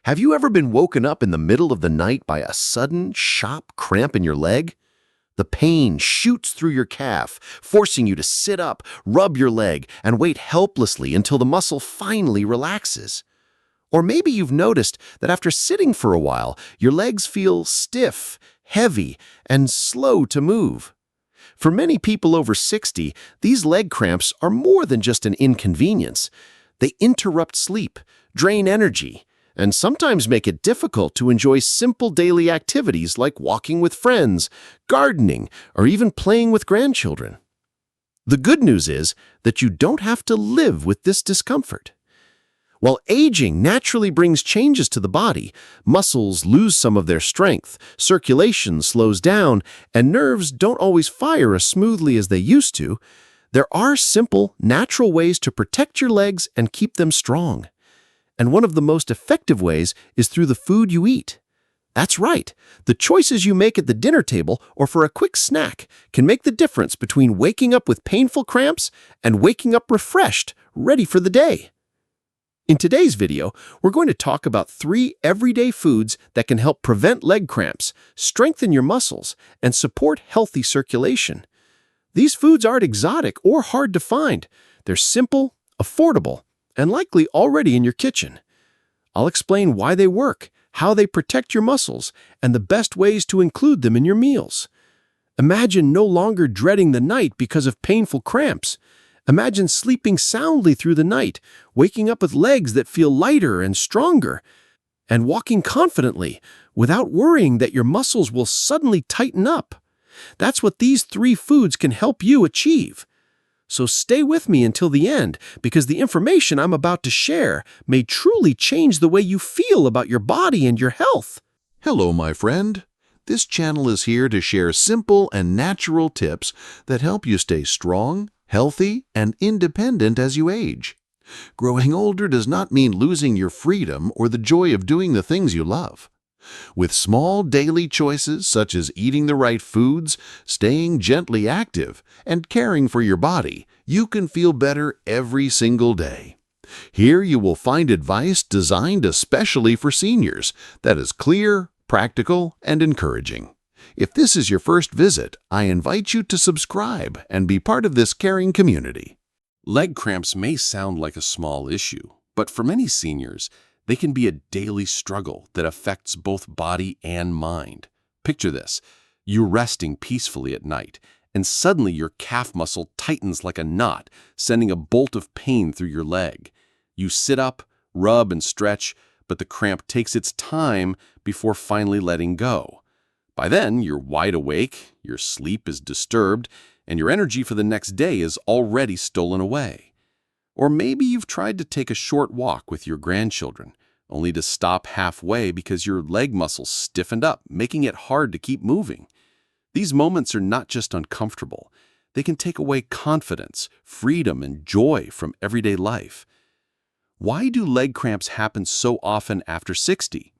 Have you ever been woken up in the middle of the night by a sudden, sharp cramp in your leg? The pain shoots through your calf, forcing you to sit up, rub your leg, and wait helplessly until the muscle finally relaxes. Or maybe you've noticed that after sitting for a while, your legs feel stiff, heavy, and slow to move. For many people over 60, these leg cramps are more than just an inconvenience. They interrupt sleep, drain energy, and sometimes make it difficult to enjoy simple daily activities like walking with friends, gardening, or even playing with grandchildren. The good news is that you don't have to live with this discomfort. While aging naturally brings changes to the body, muscles lose some of their strength, circulation slows down, and nerves don't always fire as smoothly as they used to, there are simple, natural ways to protect your legs and keep them strong. And one of the most effective ways is through the food you eat. That's right, the choices you make at the dinner table or for a quick snack can make the difference between waking up with painful cramps and waking up refreshed, ready for the day. In today's video, we're going to talk about 3 everyday foods that can help prevent leg cramps, strengthen your muscles, and support healthy circulation. These foods aren't exotic or hard to find. They're simple, affordable, and likely already in your kitchen. I'll explain why they work, how they protect your muscles, and the best ways to include them in your meals. Imagine no longer dreading the night because of painful cramps. Imagine sleeping soundly through the night, waking up with legs that feel lighter and stronger, and walking confidently without worrying that your muscles will suddenly tighten up. That's what these 3 foods can help you achieve. So stay with me until the end, because the information I'm about to share may truly change the way you feel about your body and your health. Hello, my friend. This channel is here to share simple and natural tips that help you stay strong, healthy, and independent as you age. Growing older does not mean losing your freedom or the joy of doing the things you love. With small daily choices such as eating the right foods, staying gently active, and caring for your body, you can feel better every single day. Here you will find advice designed especially for seniors that is clear, practical, and encouraging. If this is your first visit, I invite you to subscribe and be part of this caring community. Leg cramps may sound like a small issue, but for many seniors, they can be a daily struggle that affects both body and mind. Picture this. You're resting peacefully at night, and suddenly your calf muscle tightens like a knot, sending a bolt of pain through your leg. You sit up, rub, and stretch, but the cramp takes its time before finally letting go. By then, you're wide awake, your sleep is disturbed, and your energy for the next day is already stolen away. Or maybe you've tried to take a short walk with your grandchildren, only to stop halfway because your leg muscles stiffened up, making it hard to keep moving. These moments are not just uncomfortable. They can take away confidence, freedom, and joy from everyday life. Why do leg cramps happen so often after 60?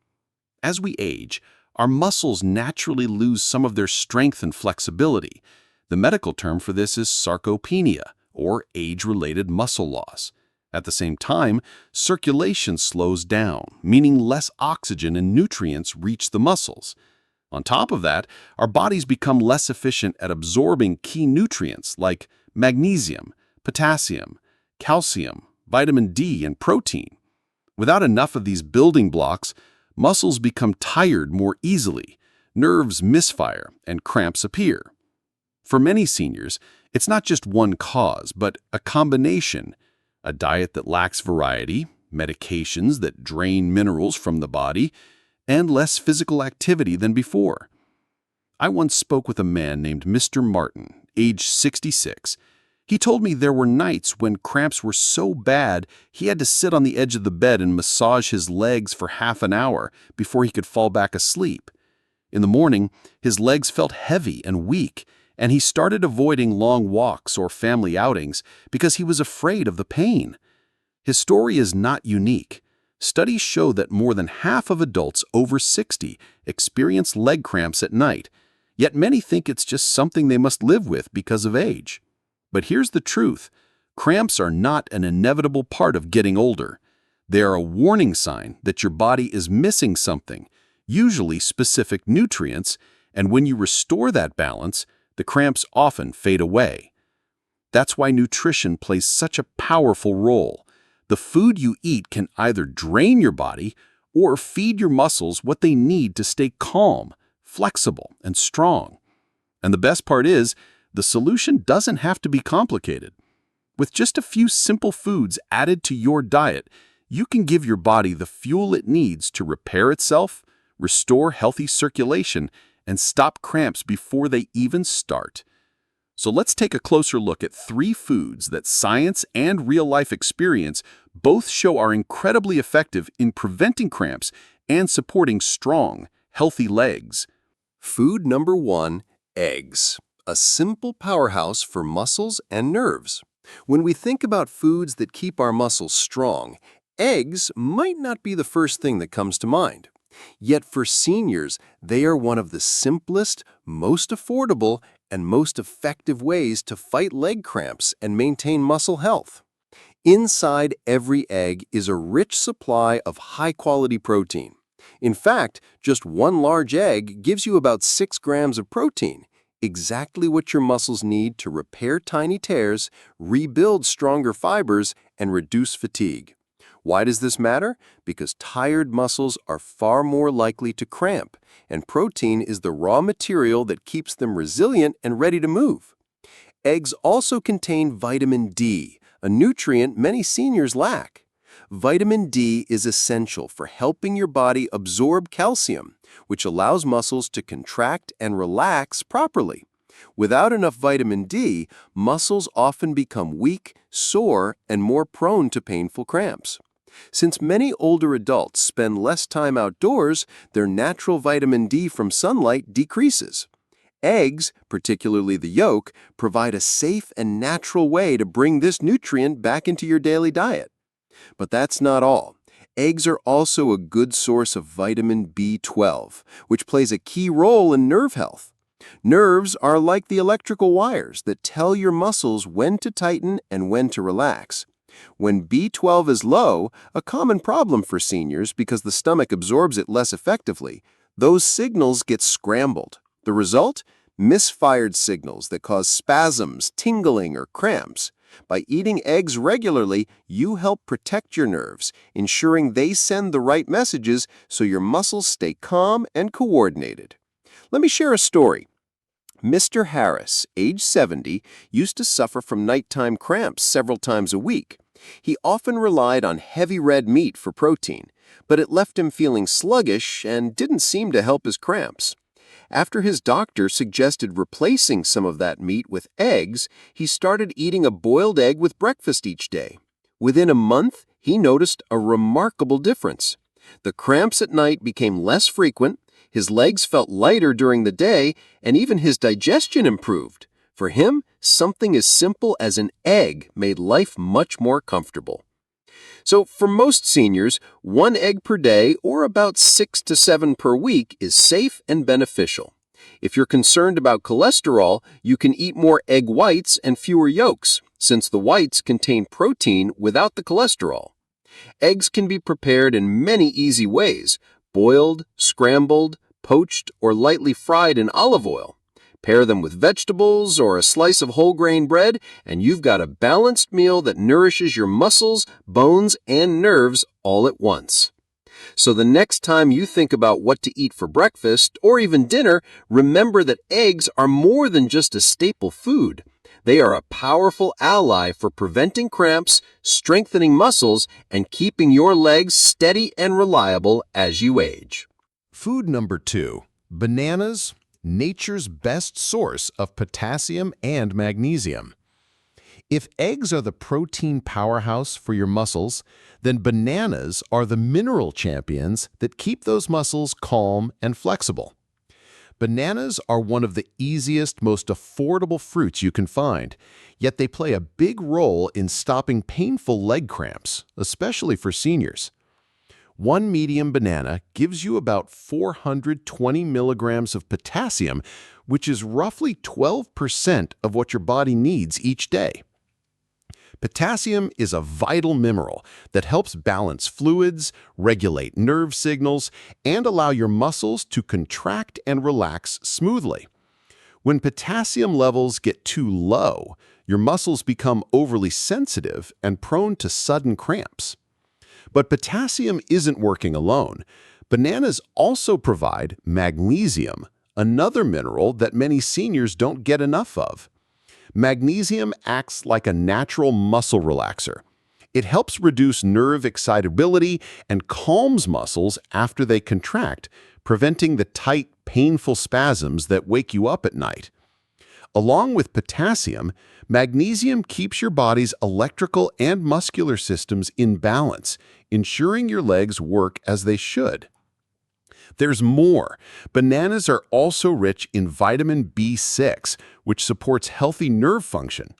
As we age, our muscles naturally lose some of their strength and flexibility. The medical term for this is sarcopenia, or age-related muscle loss. At the same time, circulation slows down, meaning less oxygen and nutrients reach the muscles. On top of that, our bodies become less efficient at absorbing key nutrients like magnesium, potassium, calcium, vitamin D, and protein. Without enough of these building blocks, muscles become tired more easily, nerves misfire, and cramps appear. For many seniors, it's not just one cause, but a combination: a diet that lacks variety, medications that drain minerals from the body, and less physical activity than before. I once spoke with a man named Mr. Martin, age 66. He told me there were nights when cramps were so bad he had to sit on the edge of the bed and massage his legs for half an hour before he could fall back asleep. In the morning, his legs felt heavy and weak, and he started avoiding long walks or family outings because he was afraid of the pain. His story is not unique. Studies show that more than half of adults over 60 experience leg cramps at night, yet many think it's just something they must live with because of age. But here's the truth. Cramps are not an inevitable part of getting older. They are a warning sign that your body is missing something, usually specific nutrients, and when you restore that balance, the cramps often fade away. That's why nutrition plays such a powerful role. The food you eat can either drain your body or feed your muscles what they need to stay calm, flexible, and strong. And the best part is, the solution doesn't have to be complicated. With just a few simple foods added to your diet, you can give your body the fuel it needs to repair itself, restore healthy circulation, and stop cramps before they even start. So let's take a closer look at 3 foods that science and real-life experience both show are incredibly effective in preventing cramps and supporting strong, healthy legs. Food number 1, eggs. A simple powerhouse for muscles and nerves. When we think about foods that keep our muscles strong, eggs might not be the first thing that comes to mind. Yet for seniors, they are one of the simplest, most affordable, and most effective ways to fight leg cramps and maintain muscle health. Inside every egg is a rich supply of high-quality protein. In fact, just one large egg gives you about 6 grams of protein, exactly what your muscles need to repair tiny tears, rebuild stronger fibers, and reduce fatigue. Why does this matter? Because tired muscles are far more likely to cramp, and protein is the raw material that keeps them resilient and ready to move. Eggs also contain vitamin D, a nutrient many seniors lack. Vitamin D is essential for helping your body absorb calcium, which allows muscles to contract and relax properly. Without enough vitamin D, muscles often become weak, sore, and more prone to painful cramps. Since many older adults spend less time outdoors, their natural vitamin D from sunlight decreases. Eggs, particularly the yolk, provide a safe and natural way to bring this nutrient back into your daily diet. But that's not all. Eggs are also a good source of vitamin B12, which plays a key role in nerve health. Nerves are like the electrical wires that tell your muscles when to tighten and when to relax. When B12 is low, a common problem for seniors because the stomach absorbs it less effectively, those signals get scrambled. The result? Misfired signals that cause spasms, tingling, or cramps. By eating eggs regularly, you help protect your nerves, ensuring they send the right messages so your muscles stay calm and coordinated. Let me share a story. Mr. Harris, age 70, used to suffer from nighttime cramps several times a week. He often relied on heavy red meat for protein, but it left him feeling sluggish and didn't seem to help his cramps. After his doctor suggested replacing some of that meat with eggs, he started eating a boiled egg with breakfast each day. Within a month, he noticed a remarkable difference. The cramps at night became less frequent, his legs felt lighter during the day, and even his digestion improved. For him, something as simple as an egg made life much more comfortable. So for most seniors, 1 egg per day or about 6 to 7 per week is safe and beneficial. If you're concerned about cholesterol, you can eat more egg whites and fewer yolks, since the whites contain protein without the cholesterol. Eggs can be prepared in many easy ways: boiled, scrambled, poached, or lightly fried in olive oil. Pair them with vegetables or a slice of whole grain bread, and you've got a balanced meal that nourishes your muscles, bones, and nerves all at once. So the next time you think about what to eat for breakfast or even dinner, remember that eggs are more than just a staple food. They are a powerful ally for preventing cramps, strengthening muscles, and keeping your legs steady and reliable as you age. Food number 2, bananas, nature's best source of potassium and magnesium. If eggs are the protein powerhouse for your muscles, then bananas are the mineral champions that keep those muscles calm and flexible. Bananas are one of the easiest, most affordable fruits you can find, yet they play a big role in stopping painful leg cramps, especially for seniors. 1 medium banana gives you about 420 milligrams of potassium, which is roughly 12% of what your body needs each day. Potassium is a vital mineral that helps balance fluids, regulate nerve signals, and allow your muscles to contract and relax smoothly. When potassium levels get too low, your muscles become overly sensitive and prone to sudden cramps. But potassium isn't working alone. Bananas also provide magnesium, another mineral that many seniors don't get enough of. Magnesium acts like a natural muscle relaxer. It helps reduce nerve excitability and calms muscles after they contract, preventing the tight, painful spasms that wake you up at night. Along with potassium, magnesium keeps your body's electrical and muscular systems in balance, ensuring your legs work as they should. There's more. Bananas are also rich in vitamin B6, which supports healthy nerve function.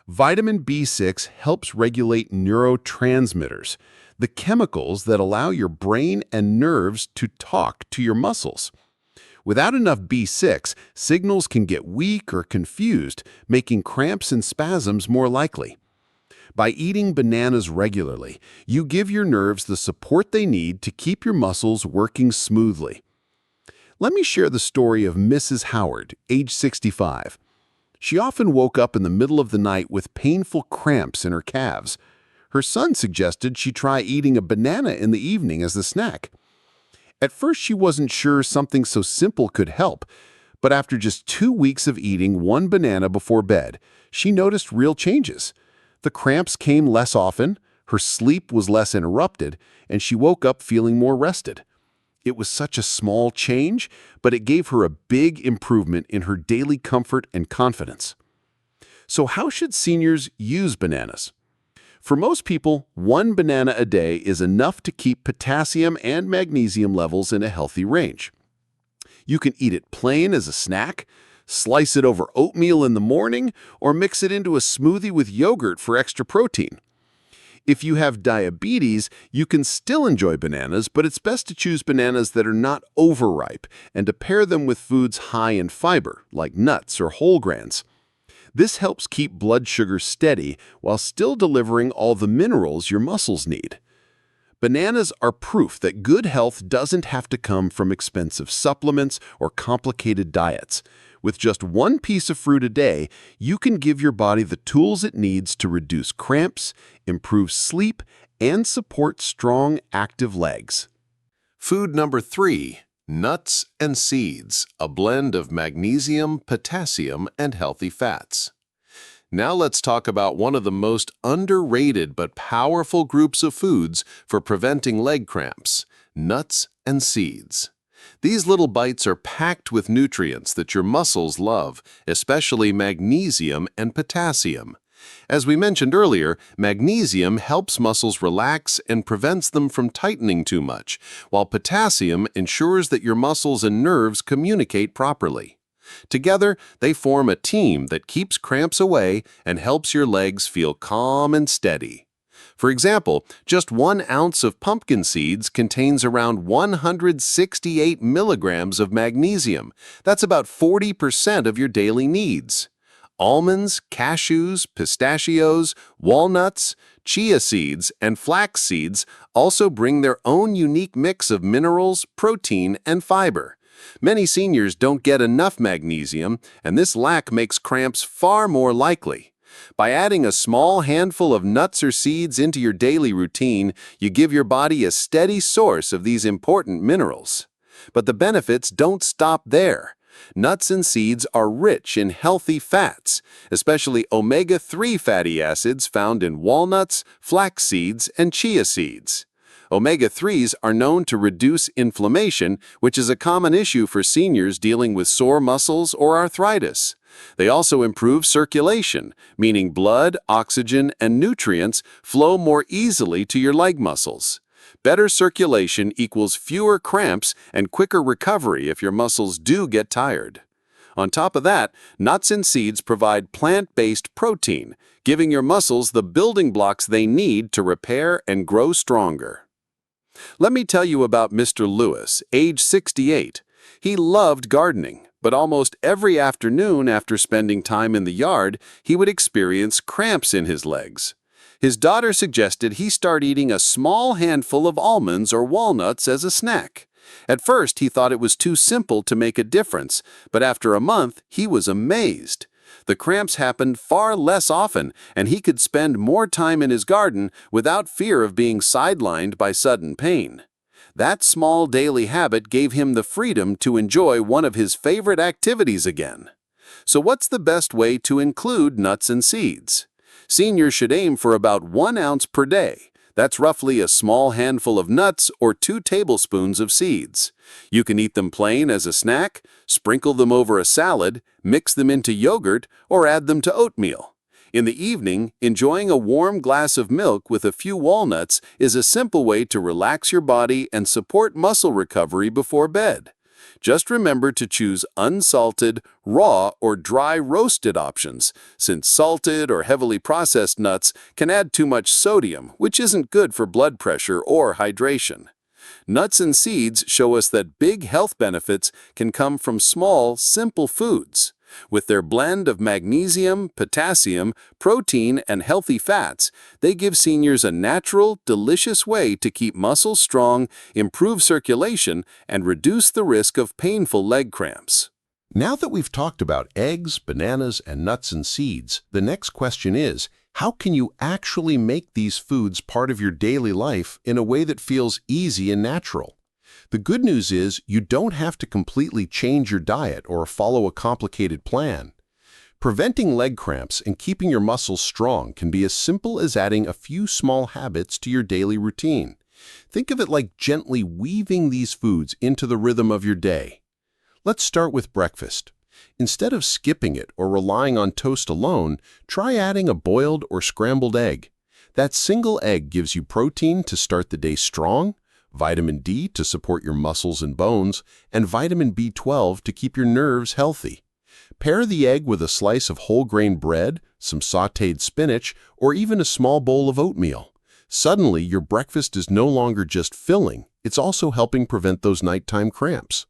Vitamin B6 helps regulate neurotransmitters, the chemicals that allow your brain and nerves to talk to your muscles. Without enough B6, signals can get weak or confused, making cramps and spasms more likely. By eating bananas regularly, you give your nerves the support they need to keep your muscles working smoothly. Let me share the story of Mrs. Howard, age 65. She often woke up in the middle of the night with painful cramps in her calves. Her son suggested she try eating a banana in the evening as a snack. At first, she wasn't sure something so simple could help, but after just 2 weeks of eating one banana before bed, she noticed real changes. The cramps came less often, her sleep was less interrupted, and she woke up feeling more rested. It was such a small change, but it gave her a big improvement in her daily comfort and confidence. So how should seniors use bananas? For most people, one banana a day is enough to keep potassium and magnesium levels in a healthy range. You can eat it plain as a snack, slice it over oatmeal in the morning, or mix it into a smoothie with yogurt for extra protein. If you have diabetes, you can still enjoy bananas, but it's best to choose bananas that are not overripe and to pair them with foods high in fiber, like nuts or whole grains. This helps keep blood sugar steady while still delivering all the minerals your muscles need. Bananas are proof that good health doesn't have to come from expensive supplements or complicated diets. With just one piece of fruit a day, you can give your body the tools it needs to reduce cramps, improve sleep, and support strong, active legs. Food number 3, nuts and seeds, a blend of magnesium, potassium, and healthy fats. Now let's talk about one of the most underrated but powerful groups of foods for preventing leg cramps, nuts and seeds. These little bites are packed with nutrients that your muscles love, especially magnesium and potassium. As we mentioned earlier, magnesium helps muscles relax and prevents them from tightening too much, while potassium ensures that your muscles and nerves communicate properly. Together, they form a team that keeps cramps away and helps your legs feel calm and steady. For example, just 1 ounce of pumpkin seeds contains around 168 milligrams of magnesium. That's about 40% of your daily needs. Almonds, cashews, pistachios, walnuts, chia seeds, and flax seeds also bring their own unique mix of minerals, protein, and fiber. Many seniors don't get enough magnesium, and this lack makes cramps far more likely. By adding a small handful of nuts or seeds into your daily routine, you give your body a steady source of these important minerals. But the benefits don't stop there. Nuts and seeds are rich in healthy fats, especially omega-3 fatty acids found in walnuts, flax seeds, and chia seeds. Omega-3s are known to reduce inflammation, which is a common issue for seniors dealing with sore muscles or arthritis. They also improve circulation, meaning blood, oxygen, and nutrients flow more easily to your leg muscles. Better circulation equals fewer cramps and quicker recovery if your muscles do get tired. On top of that, nuts and seeds provide plant-based protein, giving your muscles the building blocks they need to repair and grow stronger. Let me tell you about Mr. Lewis, age 68. He loved gardening, But almost every afternoon after spending time in the yard, he would experience cramps in his legs. His daughter suggested he start eating a small handful of almonds or walnuts as a snack. At first, he thought it was too simple to make a difference, but after a month, he was amazed. The cramps happened far less often, and he could spend more time in his garden without fear of being sidelined by sudden pain. That small daily habit gave him the freedom to enjoy one of his favorite activities again. So what's the best way to include nuts and seeds? Seniors should aim for about 1 ounce per day. That's roughly a small handful of nuts or 2 tablespoons of seeds. You can eat them plain as a snack, sprinkle them over a salad, mix them into yogurt, or add them to oatmeal. In the evening, enjoying a warm glass of milk with a few walnuts is a simple way to relax your body and support muscle recovery before bed. Just remember to choose unsalted, raw, or dry roasted options, since salted or heavily processed nuts can add too much sodium, which isn't good for blood pressure or hydration. Nuts and seeds show us that big health benefits can come from small, simple foods. With their blend of magnesium, potassium, protein, and healthy fats, they give seniors a natural, delicious way to keep muscles strong, improve circulation, and reduce the risk of painful leg cramps. Now that we've talked about eggs, bananas, and nuts and seeds, the next question is, how can you actually make these foods part of your daily life in a way that feels easy and natural? The good news is you don't have to completely change your diet or follow a complicated plan. Preventing leg cramps and keeping your muscles strong can be as simple as adding a few small habits to your daily routine. Think of it like gently weaving these foods into the rhythm of your day. Let's start with breakfast. Instead of skipping it or relying on toast alone, try adding a boiled or scrambled egg. That single egg gives you protein to start the day strong, vitamin D to support your muscles and bones, and vitamin B12 to keep your nerves healthy. Pair the egg with a slice of whole grain bread, some sautéed spinach, or even a small bowl of oatmeal. Suddenly, your breakfast is no longer just filling, it's also helping prevent those nighttime cramps.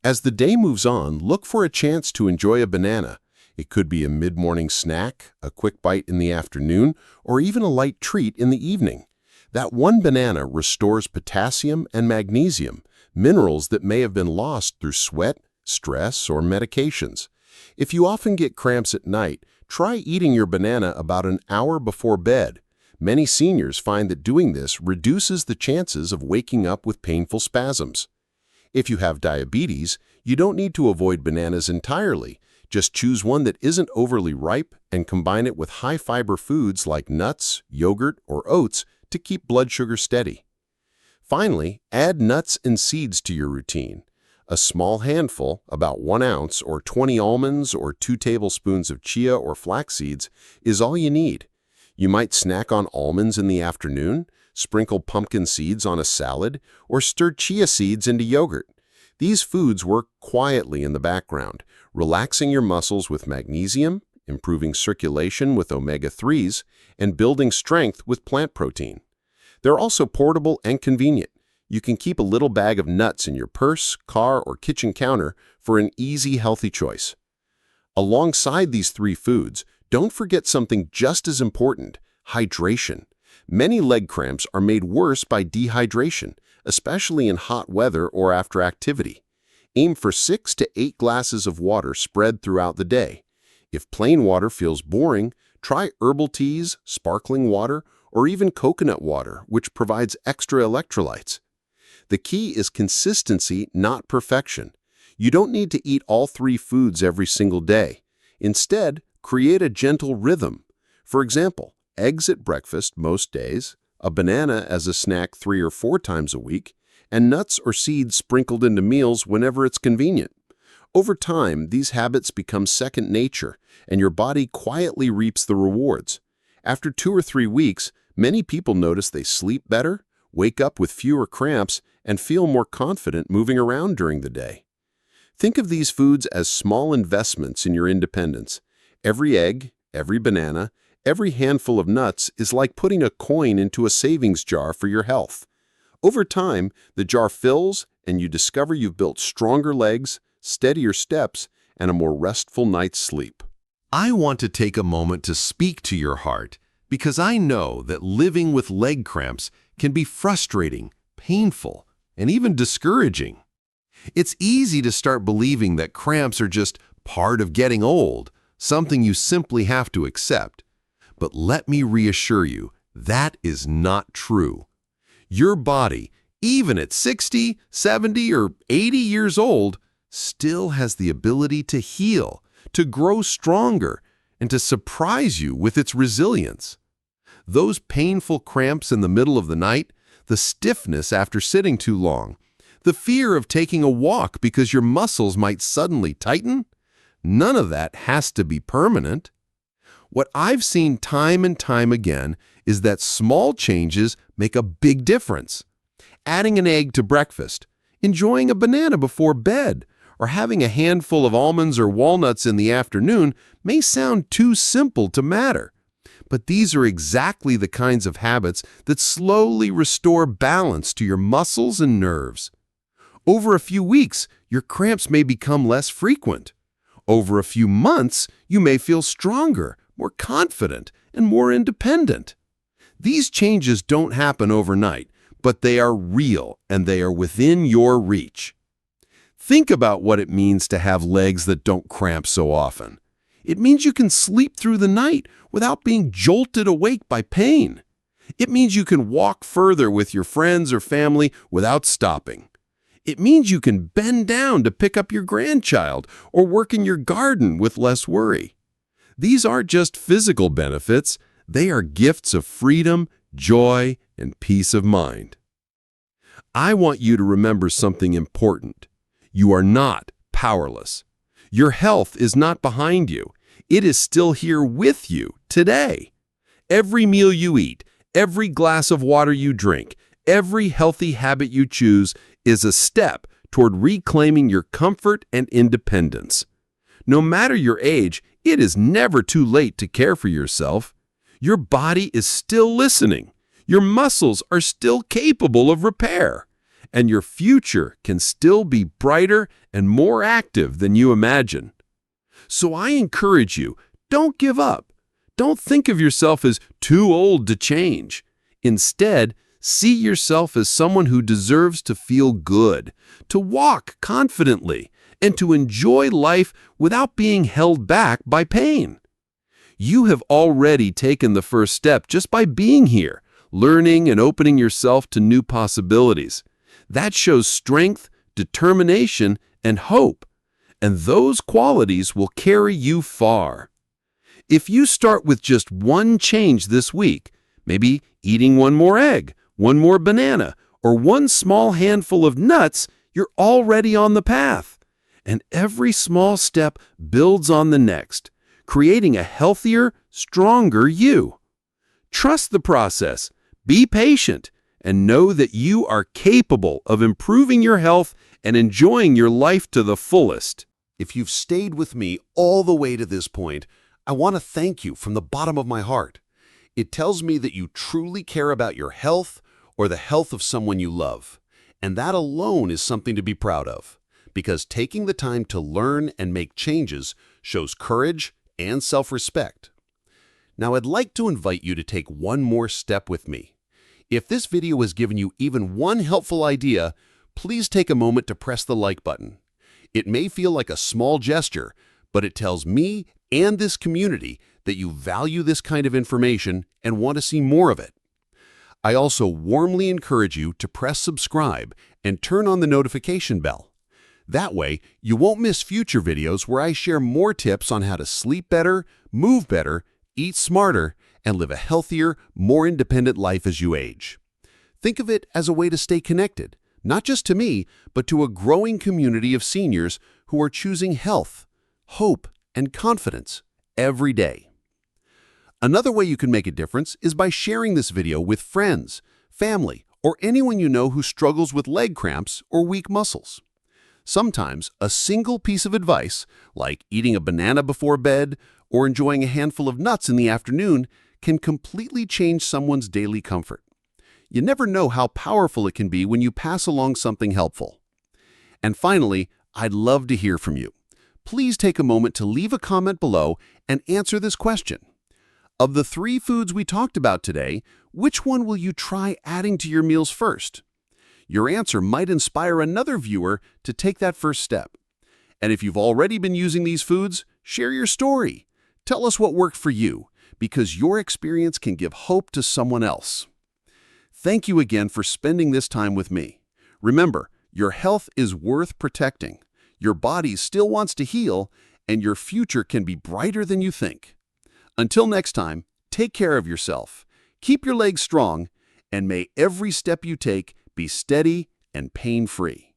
As the day moves on, look for a chance to enjoy a banana. It could be a mid-morning snack, a quick bite in the afternoon, or even a light treat in the evening. That one banana restores potassium and magnesium, minerals that may have been lost through sweat, stress, or medications. If you often get cramps at night, try eating your banana about an hour before bed. Many seniors find that doing this reduces the chances of waking up with painful spasms. If you have diabetes, you don't need to avoid bananas entirely. Just choose one that isn't overly ripe and combine it with high-fiber foods like nuts, yogurt, or oats to keep blood sugar steady. Finally, add nuts and seeds to your routine. A small handful, about 1 ounce or 20 almonds or 2 tablespoons of chia or flax seeds, is all you need. You might snack on almonds in the afternoon, sprinkle pumpkin seeds on a salad, or stir chia seeds into yogurt. These foods work quietly in the background, relaxing your muscles with magnesium, improving circulation with omega-3s, and building strength with plant protein. They're also portable and convenient. You can keep a little bag of nuts in your purse, car, or kitchen counter for an easy, healthy choice. Alongside these 3 foods, don't forget something just as important: hydration. Many leg cramps are made worse by dehydration, especially in hot weather or after activity. Aim for 6 to 8 glasses of water spread throughout the day. If plain water feels boring, try herbal teas, sparkling water, or even coconut water, which provides extra electrolytes. The key is consistency, not perfection. You don't need to eat all 3 foods every single day. Instead, create a gentle rhythm. For example, eggs at breakfast most days, a banana as a snack 3 or 4 times a week, and nuts or seeds sprinkled into meals whenever it's convenient. Over time, these habits become second nature, and your body quietly reaps the rewards. After 2 or 3 weeks, many people notice they sleep better, wake up with fewer cramps, and feel more confident moving around during the day. Think of these foods as small investments in your independence. Every egg, every banana, every handful of nuts is like putting a coin into a savings jar for your health. Over time, the jar fills, and you discover you've built stronger legs, steadier steps, and a more restful night's sleep. I want to take a moment to speak to your heart because I know that living with leg cramps can be frustrating, painful, and even discouraging. It's easy to start believing that cramps are just part of getting old, something you simply have to accept. But let me reassure you, that is not true. Your body, even at 60, 70, or 80 years old, still has the ability to heal, to grow stronger, and to surprise you with its resilience. Those painful cramps in the middle of the night, the stiffness after sitting too long, the fear of taking a walk because your muscles might suddenly tighten, none of that has to be permanent. What I've seen time and time again is that small changes make a big difference. Adding an egg to breakfast, enjoying a banana before bed, or having a handful of almonds or walnuts in the afternoon may sound too simple to matter. But these are exactly the kinds of habits that slowly restore balance to your muscles and nerves. Over a few weeks, your cramps may become less frequent. Over a few months, you may feel stronger, more confident, and more independent. These changes don't happen overnight, but they are real and they are within your reach. Think about what it means to have legs that don't cramp so often. It means you can sleep through the night without being jolted awake by pain. It means you can walk further with your friends or family without stopping. It means you can bend down to pick up your grandchild or work in your garden with less worry. These aren't just physical benefits, they are gifts of freedom, joy, and peace of mind. I want you to remember something important. You are not powerless. Your health is not behind you. It is still here with you today. Every meal you eat, every glass of water you drink, every healthy habit you choose is a step toward reclaiming your comfort and independence. No matter your age, it is never too late to care for yourself. Your body is still listening. Your muscles are still capable of repair. And your future can still be brighter and more active than you imagine. So I encourage you, don't give up. Don't think of yourself as too old to change. Instead, see yourself as someone who deserves to feel good, to walk confidently, and to enjoy life without being held back by pain. You have already taken the first step just by being here, learning and opening yourself to new possibilities. That shows strength, determination, and hope, and those qualities will carry you far. If you start with just one change this week, maybe eating one more egg, one more banana, or one small handful of nuts, you're already on the path. And every small step builds on the next, creating a healthier, stronger you. Trust the process, be patient, and know that you are capable of improving your health and enjoying your life to the fullest. If you've stayed with me all the way to this point, I want to thank you from the bottom of my heart. It tells me that you truly care about your health or the health of someone you love. And that alone is something to be proud of, because taking the time to learn and make changes shows courage and self-respect. Now, I'd like to invite you to take one more step with me. If this video has given you even one helpful idea, please take a moment to press the like button. It may feel like a small gesture, but it tells me and this community that you value this kind of information and want to see more of it. I also warmly encourage you to press subscribe and turn on the notification bell. That way, you won't miss future videos where I share more tips on how to sleep better, move better, eat smarter, and live a healthier, more independent life as you age. Think of it as a way to stay connected, not just to me, but to a growing community of seniors who are choosing health, hope, and confidence every day. Another way you can make a difference is by sharing this video with friends, family, or anyone you know who struggles with leg cramps or weak muscles. Sometimes a single piece of advice, like eating a banana before bed or enjoying a handful of nuts in the afternoon, can completely change someone's daily comfort. You never know how powerful it can be when you pass along something helpful. And finally, I'd love to hear from you. Please take a moment to leave a comment below and answer this question. Of the 3 foods we talked about today, which one will you try adding to your meals first? Your answer might inspire another viewer to take that first step. And if you've already been using these foods, share your story. Tell us what worked for you, because your experience can give hope to someone else. Thank you again for spending this time with me. Remember, your health is worth protecting. Your body still wants to heal, and your future can be brighter than you think. Until next time, take care of yourself, keep your legs strong, and may every step you take be steady and pain-free.